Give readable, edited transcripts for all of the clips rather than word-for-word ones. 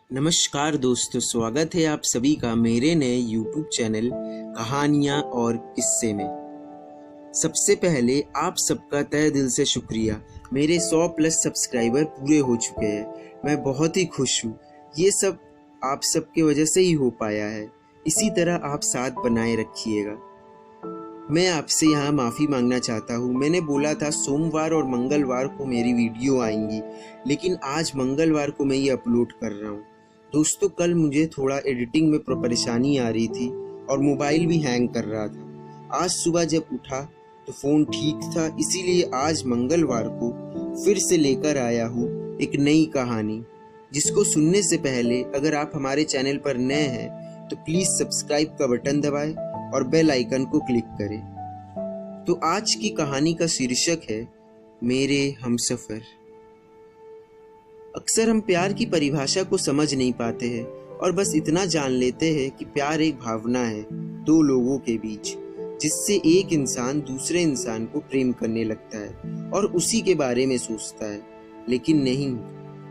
नमस्कार दोस्तों, स्वागत है आप सभी का मेरे नए YouTube चैनल कहानियाँ और किस्से में। सबसे पहले आप सबका तहे दिल से शुक्रिया। मेरे 100 प्लस सब्सक्राइबर पूरे हो चुके हैं। मैं बहुत ही खुश हूँ। ये सब आप सबके वजह से ही हो पाया है। इसी तरह आप साथ बनाए रखिएगा। मैं आपसे यहाँ माफ़ी मांगना चाहता हूँ। मैंने बोला था सोमवार और मंगलवार को मेरी वीडियो आएंगी, लेकिन आज मंगलवार को मैं ये अपलोड कर रहा हूँ। दोस्तों, कल मुझे थोड़ा एडिटिंग में परेशानी आ रही थी और मोबाइल भी हैंग कर रहा था। आज सुबह जब उठा तो फ़ोन ठीक था, इसीलिए आज मंगलवार को फिर से लेकर आया हूँ एक नई कहानी, जिसको सुनने से पहले अगर आप हमारे चैनल पर नए हैं तो प्लीज़ सब्सक्राइब का बटन दबाएं और बेल आइकन को क्लिक करें। तो आज की कहानी का शीर्षक है मेरे हमसफ़र। अक्सर हम प्यार की परिभाषा को समझ नहीं पाते हैं और बस इतना जान लेते हैं कि प्यार एक भावना है दो लोगों के बीच, जिससे एक इंसान दूसरे इंसान को प्रेम करने लगता है और उसी के बारे में सोचता है। लेकिन नहीं,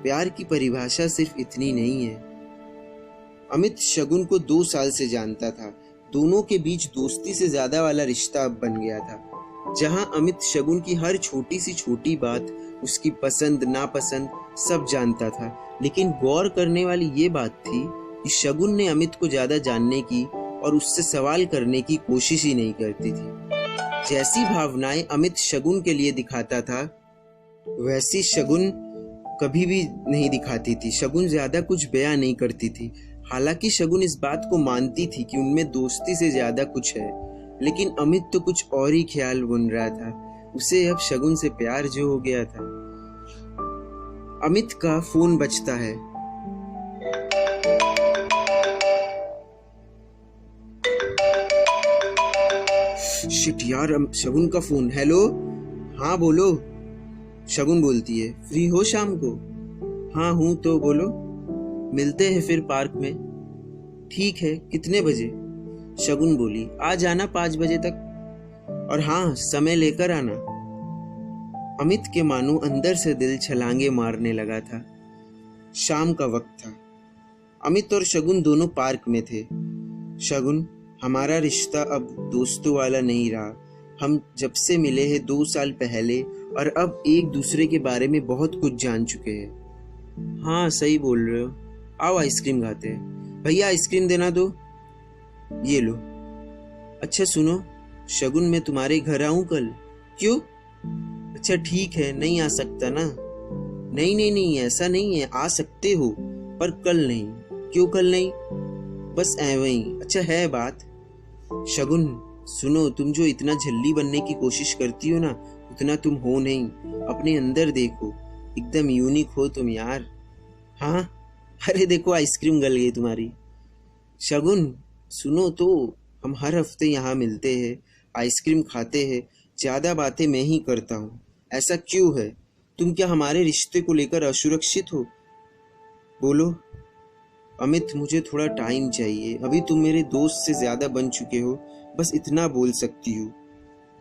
प्यार की परिभाषा सिर्फ इतनी नहीं है। अमित शगुन को 2 साल से जानता था। दोनों के बीच दोस्ती से ज्यादा वाला रिश्ता अब बन गया था, जहां अमित शगुन की हर छोटी सी छोटी बात, उसकी पसंद नापसंद सब जानता था। लेकिन गौर करने वाली ये बात थी कि शगुन ने अमित को ज्यादा जानने की और उससे सवाल करने की कोशिश ही नहीं करती थी। जैसी भावनाएं अमित शगुन के लिए दिखाता था, वैसी शगुन कभी भी नहीं दिखाती थी। शगुन ज्यादा कुछ बयां नहीं करती थी। हालांकि शगुन इस बात को मानती थी कि उनमें दोस्ती से ज्यादा कुछ है, लेकिन अमित तो कुछ और ही ख्याल बुन रहा था। उसे अब शगुन से प्यार जो हो गया था। अमित का फोन बजता है। शिट यार, शगुन का फोन। हेलो, हाँ बोलो। शगुन बोलती है, फ्री हो शाम को? हाँ हूँ, तो बोलो। मिलते हैं फिर पार्क में। ठीक है, कितने बजे? शगुन बोली, आ जाना 5 बजे तक, और हाँ समय लेकर आना। अमित के मानो अंदर से दिल छलांगे मारने लगा था। शाम का वक्त था। अमित और शगुन दोनों पार्क में थे। शगुन, हमारा रिश्ता अब दोस्तों वाला नहीं रहा। हम जब से मिले हैं 2 साल पहले, और अब एक दूसरे के बारे में बहुत कुछ जान चुके हैं। हाँ सही बोल रहे हो। आओ आइसक्रीम खाते हैं। भैया आइसक्रीम देना दो। ये लो। अच्छा सुनो शगुन, मैं तुम्हारे घर आऊं कल? क्यों? अच्छा ठीक है, नहीं आ सकता ना? नहीं नहीं नहीं, ऐसा नहीं है, आ सकते हो पर कल नहीं। क्यों कल नहीं? बस ऐਵੇਂ ही। अच्छा है बात। शगुन सुनो, तुम जो इतना झल्ली बनने की कोशिश करती हो ना, उतना तुम हो नहीं। अपने अंदर देखो, एकदम यूनिक हो तुम यार। हाँ, अरे देखो आइसक्रीम गल गई तुम्हारी। शगुन सुनो तो, हम हर हफ्ते यहाँ मिलते हैं, आइसक्रीम खाते हैं, ज्यादा बातें मैं ही करता हूँ। ऐसा क्यों है? तुम क्या हमारे रिश्ते को लेकर असुरक्षित हो? बोलो। अमित, मुझे थोड़ा टाइम चाहिए। अभी तुम मेरे दोस्त से ज्यादा बन चुके हो, बस इतना बोल सकती हूँ।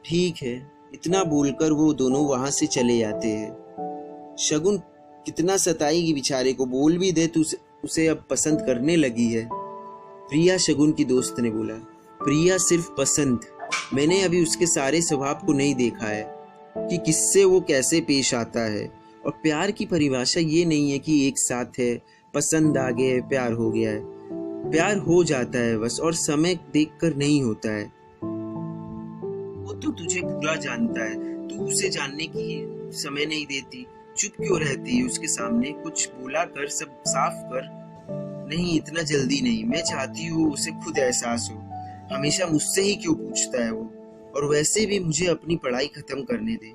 ठीक है। इतना बोलकर वो दोनों वहां से चले जाते हैं। शगुन कितना सताएगी बेचारे को, बोल भी दे तो उसे अब पसंद करने लगी है। प्रिया, शगुन की दोस्त ने बोला। प्रिया सिर्फ पसंद? मैंने अभी उसके सारे स्वभाव को नहीं देखा है कि किससे वो कैसे पेश आता है। और प्यार की परिभाषा ये नहीं है कि एक साथ है, पसंद आ गया है, प्यार हो गया है। प्यार हो जाता है बस, और समय देखकर नहीं होता है। वो तो तुझे पूरा जानता है, तू उसे जानने की समय नहीं देती। चुप क्यों रहती है उसके सामने? कुछ बोला कर, सब साफ कर। नहीं, इतना जल्दी नहीं। मैं चाहती हूँ उसे खुद एहसास हो। हमेशा मुझसे ही क्यों पूछता है वो? और वैसे भी मुझे अपनी पढ़ाई खत्म करने दे।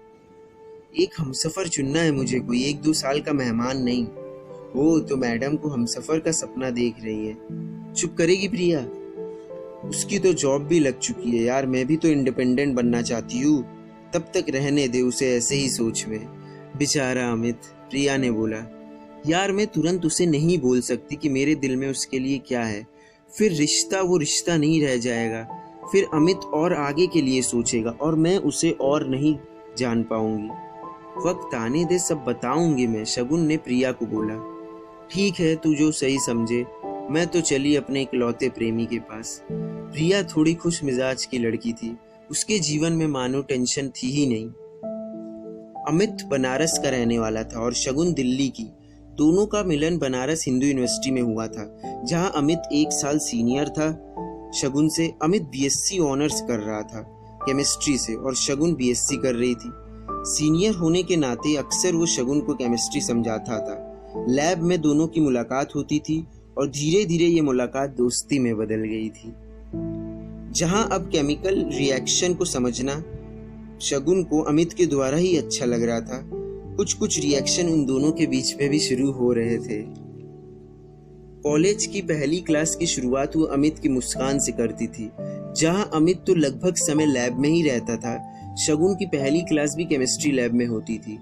एक हमसफर चुनना है मुझे, कोई 1-2 साल का मेहमान नहीं। ओ तो मैडम को हमसफर का सपना देख रही है। चुप करेगी प्रिया? उसकी तो जॉब भी लग चुकी है यार। मैं भी तो इंडिपेंडेंट बनना चाहती हूँ। तब तक रहने दे उसे ऐसे ही सोच में। बेचारा अमित, प्रिया ने बोला। यार मैं तुरंत उसे नहीं बोल सकती कि मेरे दिल में उसके लिए क्या है। फिर रिश्ता वो रिश्ता नहीं रह जाएगा। फिर अमित और आगे के लिए सोचेगा और मैं उसे और नहीं जान पाऊंगी। वक्त आने दे, सब बताऊंगी मैं, शगुन ने प्रिया को बोला। ठीक है, तू जो सही समझे। मैं तो चली अपने इकलौते प्रेमी के पास। प्रिया थोड़ी खुश मिजाज की लड़की थी। उसके जीवन में मानो टेंशन थी ही नहीं। अमित बनारस का रहने वाला था और शगुन दिल्ली की। दोनों का मिलन बनारस हिंदू यूनिवर्सिटी में हुआ था, जहां अमित 1 साल सीनियर था शगुन से। अमित बीएससी ऑनर्स कर रहा था केमिस्ट्री से और शगुन बीएससी कर रही थी। सीनियर होने के नाते अक्सर वो शगुन को केमिस्ट्री समझाता था। लैब में दोनों की मुलाकात होती थी और धीरे धीरे ये मुलाकात दोस्ती में बदल गई थी, जहां अब केमिकल रिएक्शन को समझना शगुन को अमित के द्वारा ही अच्छा लग रहा था। कुछ कुछ रिएक्शन उन दोनों के बीच में भी शुरू हो रहे थे। कॉलेज की पहली क्लास की शुरुआत वो अमित की मुस्कान से करती थी। जहां अमित तो लगभग समय लैब में ही रहता था, शगुन की पहली क्लास भी केमिस्ट्री लैब में होती थी।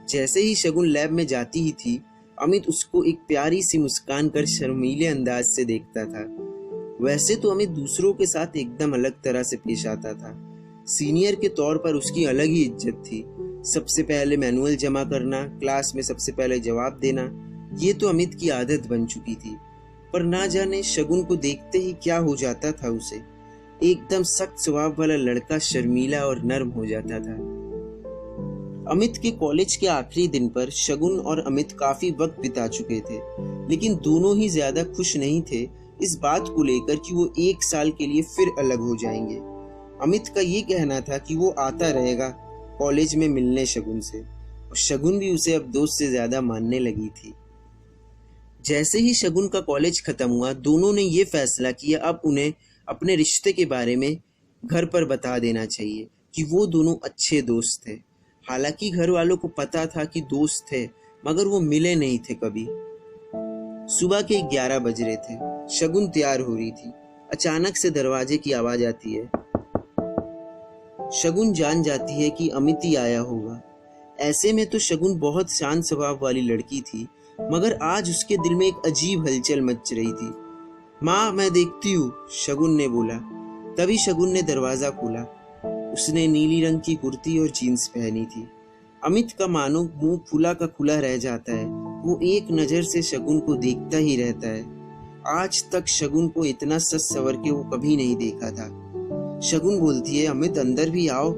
जैसे ही शगुन लैब में जाती ही थी, अमित उसको एक प्यारी सी मुस्कान कर शर्मीले अंदाज से देखता था। वैसे तो अमित दूसरों के साथ एकदम अलग तरह से पेश आता था। सीनियर के तौर पर उसकी अलग ही इज्जत थी। सबसे पहले मैनुअल जमा करना, क्लास में सबसे पहले जवाब देना, ये तो अमित की आदत बन चुकी थी। पर ना जाने शगुन को देखते ही क्या हो जाता था उसे। एकदम सख्त स्वभाव वाला लड़का शर्मीला और नर्म हो जाता था। अमित के कॉलेज के आखिरी दिन पर शगुन और अमित काफी वक्त बिता चुके थे, लेकिन दोनों ही ज्यादा खुश नहीं थे इस बात को लेकर कि वो 1 साल के लिए फिर अलग हो जाएंगे। अमित का ये कहना था कि वो आता रहेगा कॉलेज में मिलने शगुन से, और शगुन भी उसे अब दोस्त से ज्यादा मानने लगी थी। जैसे ही शगुन का कॉलेज खत्म हुआ, दोनों ने ये फैसला किया अब उन्हें अपने रिश्ते के बारे में घर पर बता देना चाहिए कि वो दोनों अच्छे दोस्त थे। हालांकि घर वालों को पता था कि दोस्त थे, मगर वो मिले नहीं थे कभी। सुबह के 11 बज रहे थे। शगुन तैयार हो रही थी। अचानक से दरवाजे की आवाज आती है। शगुन जान जाती है कि अमित ही आया होगा। ऐसे में तो शगुन बहुत शांत स्वभाव वाली लड़की थी, मगर आज उसके दिल में एक अजीब हलचल मच रही थी। माँ, मैं देखती हूँ, शगुन ने बोला। तभी शगुन ने दरवाजा खोला। उसने नीली रंग की कुर्ती और जीन्स पहनी थी। अमित का मानो मुंह खुला का खुला रह जाता है। वो एक नजर से शगुन को देखता ही रहता है। आज तक शगुन को इतना सज सवर के वो कभी नहीं देखा था। शगुन बोलती है, अमित अंदर भी आओ।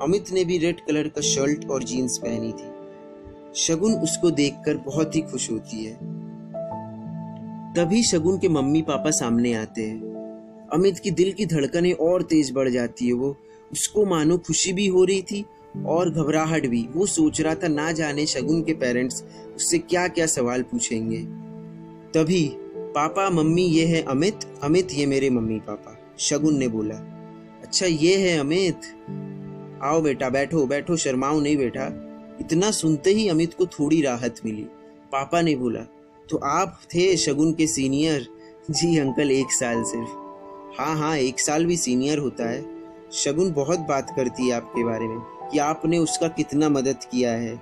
अमित ने भी रेड कलर का शर्ट और जीन्स पहनी थी। शगुन उसको देखकर बहुत ही खुश होती है। तभी शगुन के मम्मी पापा सामने आते हैं। अमित की दिल की धड़कनें और तेज बढ़ जाती है। वो उसको मानो खुशी भी हो रही थी और घबराहट भी। वो सोच रहा था ना जाने शगुन के पेरेंट्स उससे क्या क्या सवाल पूछेंगे। तभी, पापा मम्मी, ये है अमित। अमित, ये मेरे मम्मी पापा, शगुन ने बोला। अच्छा, ये है अमित। आओ बेटा, बैठो बैठो, शर्माओ नहीं बेटा। इतना सुनते ही अमित को थोड़ी राहत मिली। पापा ने बोला, तो आप थे शगुन के सीनियर? जी अंकल, 1 साल सिर्फ। हाँ हाँ, 1 साल भी सीनियर होता है। शगुन बहुत बात करती है आपके बारे में कि आपने उसका कितना मदद किया है।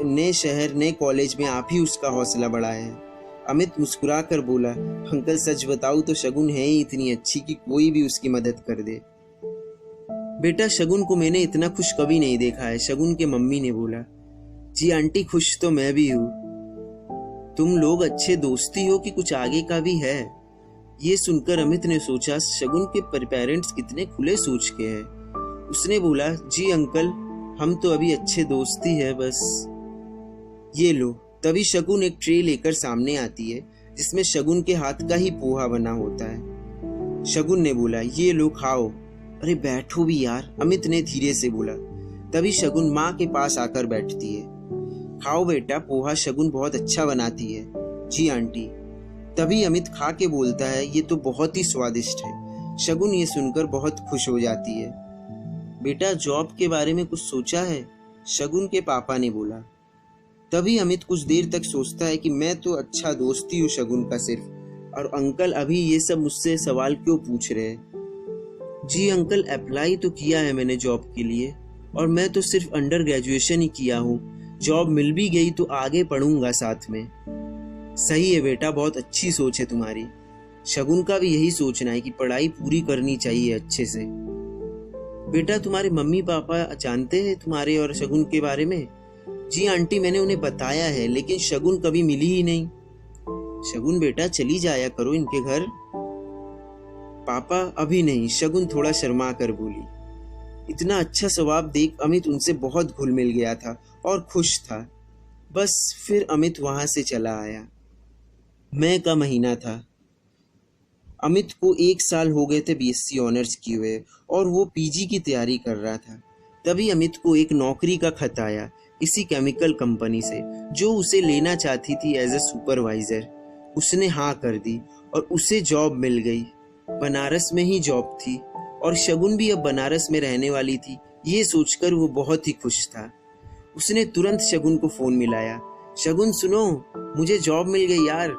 नए शहर, नए कॉलेज में आप ही उसका हौसला बढ़ाया है। अमित मुस्कुरा कर बोला, अंकल सच बताऊं तो शगुन है ही इतनी अच्छी कि कोई भी उसकी मदद कर दे। बेटा, शगुन को मैंने इतना खुश कभी नहीं देखा है, शगुन के मम्मी ने बोला। जी आंटी, खुश तो मैं भी हूँ। तुम लोग अच्छे दोस्ती हो कि कुछ आगे का भी है? ये सुनकर अमित ने सोचा, शगुन के पेरेंट्स कितने खुले सोच के हैं। उसने बोला, जी अंकल, हम तो अभी अच्छे दोस्त ही है बस। ये लो। तभी शगुन एक ट्रे लेकर सामने आती है, जिसमें शगुन के हाथ का ही पोहा बना होता है। शगुन ने बोला, ये लो खाओ। अरे बैठो भी यार, अमित ने धीरे से बोला। तभी शगुन माँ के पास आकर बैठती है। खाओ बेटा, पोहा शगुन बहुत अच्छा बनाती है। जी आंटी। तभी अमित खा के बोलता है, ये तो बहुत ही स्वादिष्ट है। शगुन ये सुनकर बहुत खुश हो जाती है। बेटा, जॉब के बारे में कुछ सोचा है? शगुन के पापा ने बोला। तभी अमित कुछ देर तक सोचता है कि मैं तो अच्छा दोस्त ही हूँ शगुन का सिर्फ, और अंकल अभी ये सब मुझसे सवाल क्यों पूछ रहे हैं? जी अंकल, अप्लाई तो किया है मैंने जॉब के लिए, और मैं तो सिर्फ अंडर ग्रेजुएशन ही किया हूँ। जॉब मिल भी गई तो आगे पढ़ूंगा साथ में। सही है बेटा, बहुत अच्छी सोच है तुम्हारी। शगुन का भी यही सोचना है कि पढ़ाई पूरी करनी चाहिए अच्छे से। बेटा, तुम्हारे मम्मी पापा जानते हैं तुम्हारे और शगुन के बारे में? जी आंटी, मैंने उन्हें बताया है, लेकिन शगुन कभी मिली ही नहीं। शगुन बेटा चली जाया करो इनके घर। पापा अभी नहीं, शगुन थोड़ा शर्मा कर बोली। इतना अच्छा स्वभाव देख अमित उनसे बहुत घुल मिल गया था और खुश था। बस फिर अमित वहां से चला आया। मई का महीना था। अमित को 1 साल हो गए थे बीएससी ऑनर्स किए हुए और वो पीजी की तैयारी कर रहा था। तभी अमित को एक नौकरी का खत आया इसी केमिकल कंपनी से, जो उसे लेना चाहती थी एज ए सुपरवाइजर। उसने हाँ कर दी और उसे जॉब मिल गई। बनारस में ही जॉब थी और शगुन भी अब बनारस में रहने वाली थी। ये सोचकर वो बहुत ही खुश था। उसने तुरंत शगुन को फोन मिलाया। शगुन सुनो, मुझे जॉब मिल गई यार।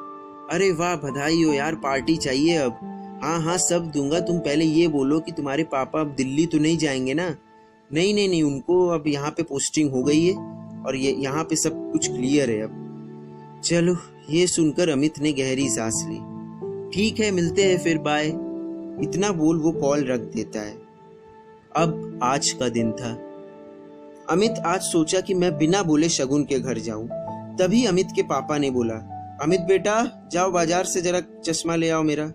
अरे वाह, बधाई हो यार, पार्टी चाहिए अब। हाँ हाँ सब दूंगा, तुम पहले ये बोलो कि तुम्हारे पापा अब दिल्ली तो नहीं जाएंगे ना? नहीं नहीं नहीं, उनको अब यहाँ पे पोस्टिंग हो गई है और ये यहाँ पे सब कुछ क्लियर है अब। चलो, ये सुनकर अमित ने गहरी सांस ली। ठीक है, मिलते हैं फिर, बाय। इतना बोल वो कॉल रख देता है। अब आज का दिन था। अमित आज सोचा कि मैं बिना बोले शगुन के घर जाऊं। तभी अमित के पापा ने बोला, अमित बेटा जाओ बाजार से जरा चश्मा ले आओ मेरा।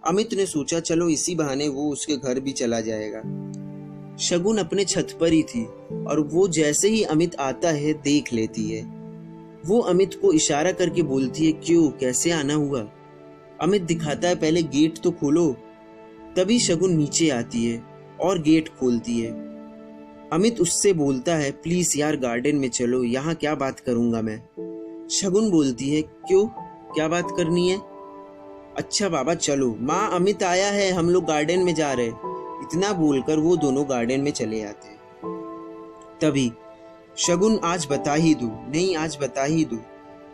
अमित ने सोचा चलो इसी बहाने वो उसके घर भी चला जाएगा। शगुन अपने छत पर ही थी और वो जैसे ही अमित आता है देख लेती है। वो अमित को इशारा करके बोलती है, क्यों, कैसे आना हुआ? अमित दिखाता है, पहले गेट तो खोलो। तभी शगुन नीचे आती है और गेट खोलती है। अमित उससे बोलता है, प्लीज यार गार्डन में चलो, यहाँ क्या बात करूंगा मैं। शगुन बोलती है, क्यों, क्या बात करनी है? अच्छा बाबा चलो, माँ अमित आया है, हम लोग गार्डन में जा रहे। इतना बोलकर वो दोनों गार्डन में चले आते हैं। तभी शगुन, आज बता ही दूं, नहीं आज बता ही दूं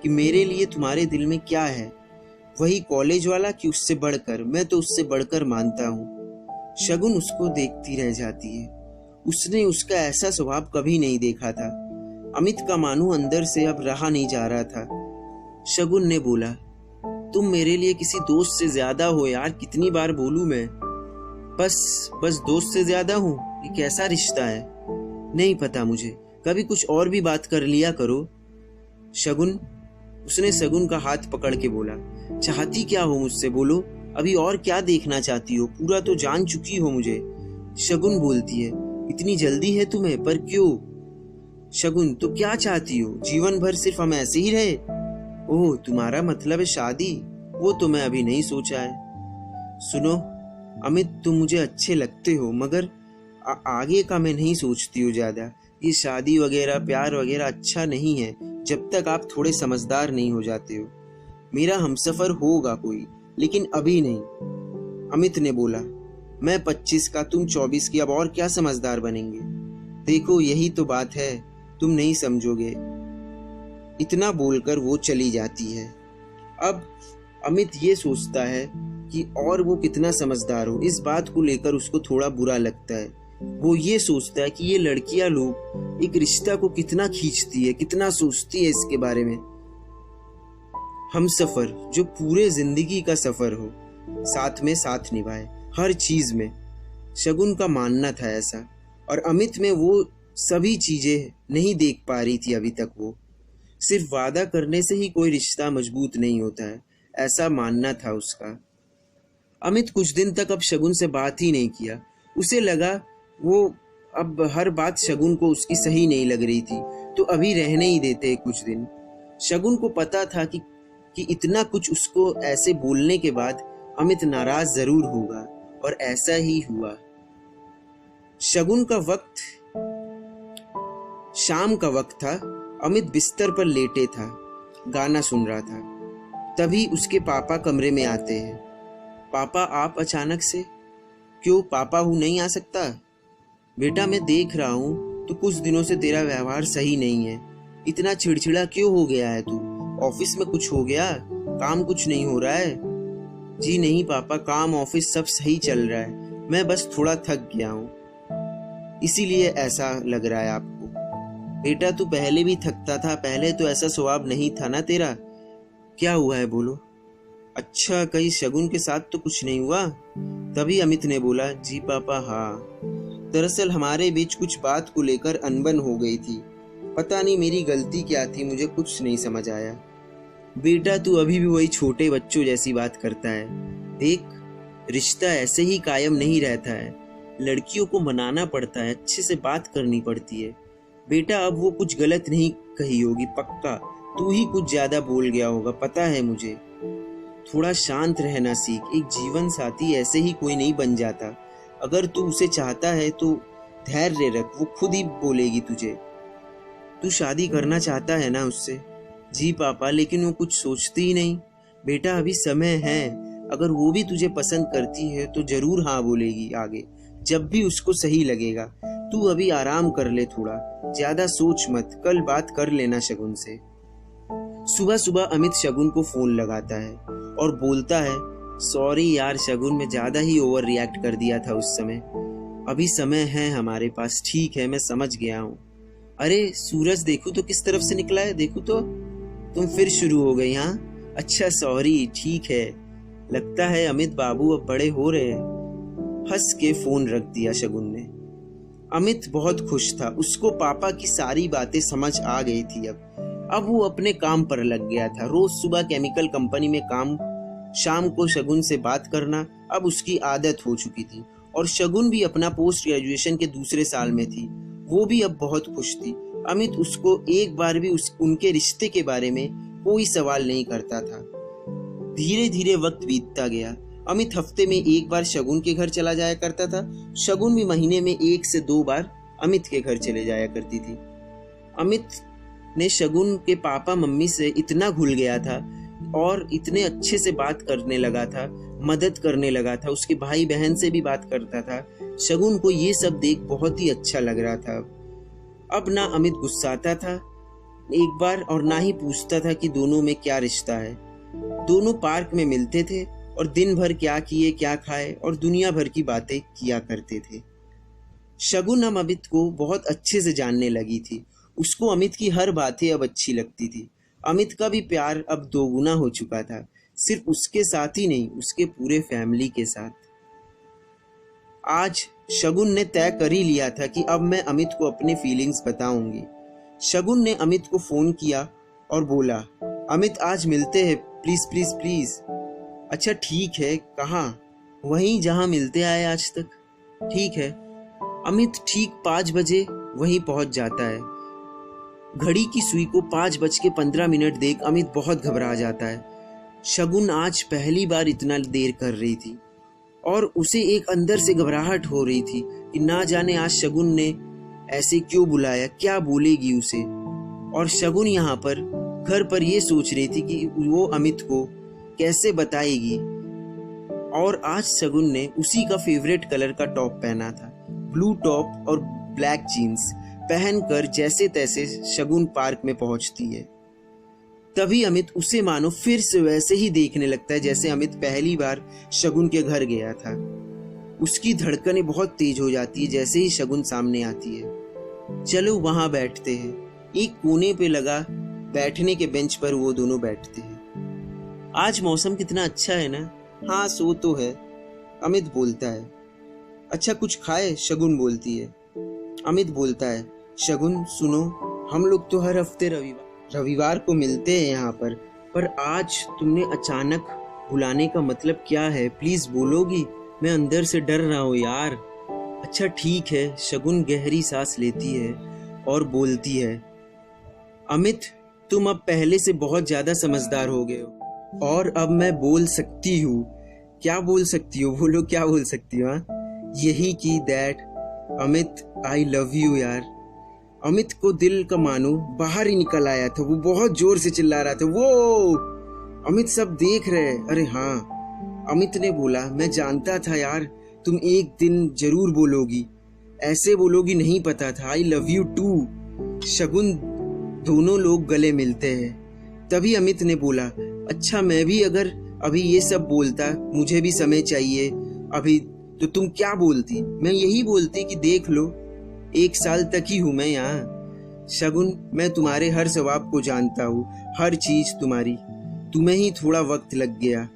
कि मेरे लिए तुम्हारे दिल में क्या है। वही कॉलेज वाला कि उससे बढ़कर? मैं तो उससे बढ़कर मानता हूँ। शगुन उसको देखती रह जाती है। उसने उसका ऐसा स्वभाव कभी नहीं देखा था। अमित का मानो अंदर से अब रहा नहीं जा रहा था। शगुन ने बोला, तुम मेरे लिए किसी दोस्त से ज्यादा हो यार, कितनी बार बोलूं मैं? बस दोस्त से ज्यादा हूँ? ये कैसा रिश्ता है? नहीं पता मुझे, कभी कुछ और भी बात कर लिया करो। शगुन, उसने शगुन का हाथ पकड़ के बोला, चाहती क्या हो मुझसे, बोलो, अभी और क्या देखना चाहती हो? पूरा तो जान चुकी हो मुझे। शगुन बोलती है, इतनी जल्दी है तुम्हें, पर क्यों? शगुन, तो क्या चाहती हो? जीवन भर सिर्फ हम ऐसे ही रहे? ओह, तुम्हारा मतलब है शादी? वो तो मैं अभी नहीं सोचा है। सुनो अमित, तुम मुझे अच्छे लगते हो, मगर आगे का मैं नहीं सोचती हूँ ज्यादा। ये शादी वगैरह प्यार वगैरह अच्छा नहीं है जब तक आप थोड़े समझदार नहीं हो जाते हो। मेरा हमसफर होगा कोई, लेकिन अभी नहीं। अमित ने बोला, मैं 25 का, तुम 24 की, अब और क्या समझदार बनेंगे? देखो यही तो बात है, तुम नहीं समझोगे। इतना बोलकर वो चली जाती है। अब अमित ये सोचता है कि और वो कितना समझदार हो, इस बात को लेकर उसको थोड़ा बुरा लगता है। वो ये सोचता है कि ये लड़कियां लोग एक रिश्ता को कितना खींचती है, कितना सोचती है इसके बारे में। हमसफर जो पूरे जिंदगी का सफर हो, साथ में साथ निभाए हर चीज में। शगुन का मानना था ऐसा, और अमित में वो सभी चीजें नहीं देख पा रही थी अभी तक। वो सिर्फ वादा करने से ही कोई रिश्ता मजबूत नहीं होता है, ऐसा मानना था उसका। अमित कुछ दिन तक अब शगुन से बात ही नहीं किया। उसे लगा वो अब हर बात शगुन को उसकी सही नहीं लग रही थी, तो अभी रहने ही देते कुछ दिन। शगुन को पता था कि इतना कुछ उसको ऐसे बोलने के बाद अमित नाराज जरूर होगा, और ऐसा ही हुआ। शगुन का वक्त शाम का वक्त था। अमित बिस्तर पर लेटे था, गाना सुन रहा था। तभी उसके पापा कमरे में आते हैं। पापा आप अचानक से? क्यों, पापा हूँ, नहीं आ सकता? बेटा मैं देख रहा हूँ तो कुछ दिनों से तेरा व्यवहार सही नहीं है। इतना चिड़चिड़ा क्यों हो गया है तू? ऑफिस में कुछ हो गया? काम कुछ नहीं हो रहा है? जी नहीं पापा, काम ऑफिस सब सही चल रहा है, मैं बस थोड़ा थक गया हूँ, इसीलिए ऐसा लग रहा है आपको। बेटा तू पहले भी थकता था, पहले तो ऐसा स्वभाव नहीं था ना तेरा। क्या हुआ है बोलो? अच्छा, कहीं शगुन के साथ तो कुछ नहीं हुआ? तभी अमित ने बोला, जी पापा हाँ, दरअसल हमारे बीच कुछ बात को लेकर अनबन हो गई थी। पता नहीं मेरी गलती क्या थी, मुझे कुछ नहीं समझ आया। बेटा तू अभी भी वही छोटे बच्चों जैसी बात करता है। देख, रिश्ता ऐसे ही कायम नहीं रहता है, लड़कियों को मनाना पड़ता है, अच्छे से बात करनी पड़ती है। बेटा अब वो कुछ गलत नहीं कही होगी, पक्का तू ही कुछ ज्यादा बोल गया होगा, पता है मुझे। थोड़ा शांत रहना सीख, एक जीवन साथी ऐसे ही कोई नहीं बन जाता। अगर तू उसे चाहता है तो धैर्य रख, वो खुद ही बोलेगी तुझे। तू शादी करना चाहता है ना उससे? जी पापा, लेकिन वो कुछ सोचती ही नहीं। बेटा अभी समय है, अगर वो भी तुझे पसंद करती है तो जरूर हाँ बोलेगी आगे, जब भी उसको सही लगेगा। तू अभी आराम कर ले, थोड़ा ज्यादा सोच मत, कल बात कर लेना शगुन से। सुबह सुबह अमित शगुन को फोन लगाता है और बोलता है, सॉरी यार शगुन, मैं ज्यादा ही ओवर रिएक्ट कर दिया था उस समय। अभी समय है हमारे पास, ठीक है मैं समझ गया हूँ। अरे सूरज देखो तो किस तरफ से निकला है, देखो तो। तुम फिर शुरू हो गई? हाँ अच्छा सॉरी, ठीक है। लगता है अमित बाबू अब बड़े हो रहे हैं। हंस के फोन रख दिया शगुन ने। अमित बहुत खुश था, उसको पापा की सारी बातें समझ आ गई थी। अब वो अपने काम पर लग गया था। रोज सुबह केमिकल कंपनी में काम, शाम को शगुन से बात करना अब उसकी आदत हो चुकी थी। और शगुन भी अपना पोस्ट ग्रेजुएशन के दूसरे साल में थी, वो भी अब बहुत खुश थी। अमित उसको एक बार भी उनके रिश्ते के बारे में कोई सवाल नहीं करता था। धीरे धीरे वक्त बीतता गया। अमित हफ्ते में एक बार शगुन के घर चला जाया करता था, शगुन भी महीने में 1 से 2 बार अमित के घर चले जाया करती थी। अमित ने शगुन के पापा मम्मी से इतना घुल गया था और इतने अच्छे से बात करने लगा था, मदद करने लगा था, उसके भाई बहन से भी बात करता था। शगुन को ये सब देख बहुत ही अच्छा लग रहा था। अब ना अमित गुस्साता था एक बार और ना ही पूछता था कि दोनों में क्या रिश्ता है। दोनों पार्क में मिलते थे और दिन भर क्या किए क्या खाए और दुनिया भर की बातें किया करते थे। शगुन अब अमित को बहुत अच्छे से जानने लगी थी। उसको अमित की हर बातें अब अच्छी लगती थी। अमित का भी प्यार अब दोगुना हो चुका था, सिर्फ उसके साथ ही नहीं, उसके पूरे फैमिली के साथ। आज शगुन ने तय कर ही लिया था कि अब मैं अमित को अपने फीलिंग्स बताऊंगी। शगुन ने अमित को फोन किया और बोला, अमित आज मिलते हैं प्लीज प्लीज प्लीज। अच्छा ठीक है, कहाँ? वहीं जहाँ मिलते आए आज तक। ठीक है। अमित ठीक 5 बजे वहीं पहुंच जाता है। घड़ी की सुई को 5:15 देख अमित बहुत घबरा जाता है। शगुन आज पहली बार इतना देर कर रही थी और उसे एक अंदर से घबराहट हो रही थी कि ना जाने आज शगुन ने ऐसे क्यों बुलाया, क्या बोलेगी उसे। और शगुन यहाँ पर घर पर ये सोच रही थी कि वो अमित को कैसे बताएगी। और आज शगुन ने उसी का फेवरेट कलर का टॉप पहना था, ब्लू टॉप और ब्लैक जीन्स पहनकर जैसे तैसे शगुन पार्क में पहुंचती है। तभी अमित उसे मानो फिर से वैसे ही देखने लगता है जैसे अमित पहली बार शगुन के घर गया था। उसकी धड़कनें बहुत तेज हो जाती है जैसे ही शगुन सामने आती है। चलो वहां बैठते हैं। एक कोने पे लगा बैठने के बेंच पर वो दोनों बैठते हैं। आज मौसम कितना अच्छा है ना? हाँ सो तो है, अमित बोलता है। अच्छा कुछ खाए? शगुन बोलती है। अमित बोलता है, शगुन सुनो, हम लोग तो हर हफ्ते रविवार को मिलते हैं यहाँ पर आज तुमने अचानक बुलाने का मतलब क्या है? प्लीज बोलोगी? मैं अंदर से डर रहा हूँ यार। अच्छा ठीक है। शगुन गहरी सांस लेती है और बोलती है, अमित तुम अब पहले से बहुत ज्यादा समझदार हो गए हो और अब मैं बोल सकती हूँ। क्या बोल सकती हो? बोलो क्या बोल सकती हो? यही कि that Amit I love you यार। अमित को दिल का मानो बाहर ही निकल आया था। वो बहुत जोर से चिल्ला रहा था, वो अमित सब देख रहे हैं। अरे हाँ, अमित ने बोला, मैं जानता था यार तुम एक दिन जरूर बोलोगी, ऐसे बोलोगी नहीं पता था। I love you too. Shagun दोनों लोग गले मिलते हैं। तभी अमित ने बोला, अच्छा मैं भी अगर अभी ये सब बोलता, मुझे भी समय चाहिए अभी, तो तुम क्या बोलती? मैं यही बोलती कि देख लो 1 साल तक ही हूं मैं यहाँ। शगुन मैं तुम्हारे हर स्वभाव को जानता हूँ, हर चीज तुम्हारी, तुम्हें ही थोड़ा वक्त लग गया,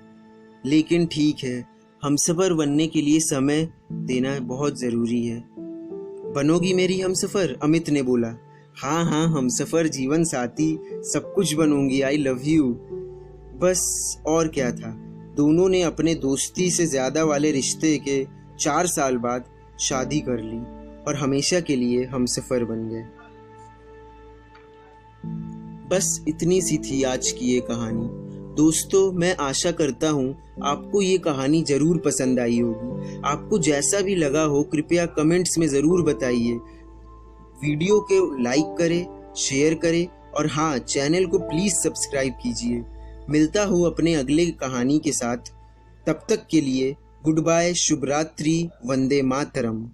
लेकिन ठीक है, हमसफर बनने के लिए समय देना बहुत जरूरी है। बनोगी मेरी हमसफर? अमित ने बोला। हाँ हाँ, हमसफर, जीवन साथी, सब कुछ बनूंगी। आई लव यू। बस और क्या था, दोनों ने अपने दोस्ती से ज़्यादा वाले रिश्ते के 4 साल बाद शादी कर ली और हमेशा के लिए हमसफ़र बन गए। बस इतनी सी थी आज की ये कहानी। दोस्तों, मैं आशा करता हूँ आपको ये कहानी ज़रूर पसंद आई होगी। आपको जैसा भी लगा हो कृपया कमेंट्स में ज़रूर बताइए। वीडियो को लाइक करें, शेयर करें और हाँ, चैनल को प्लीज़ सब्सक्राइब कीजिए। मिलता हूँ अपने अगले कहानी के साथ। तब तक के लिए गुड बाय, शुभ रात्रि, वंदे मातरम।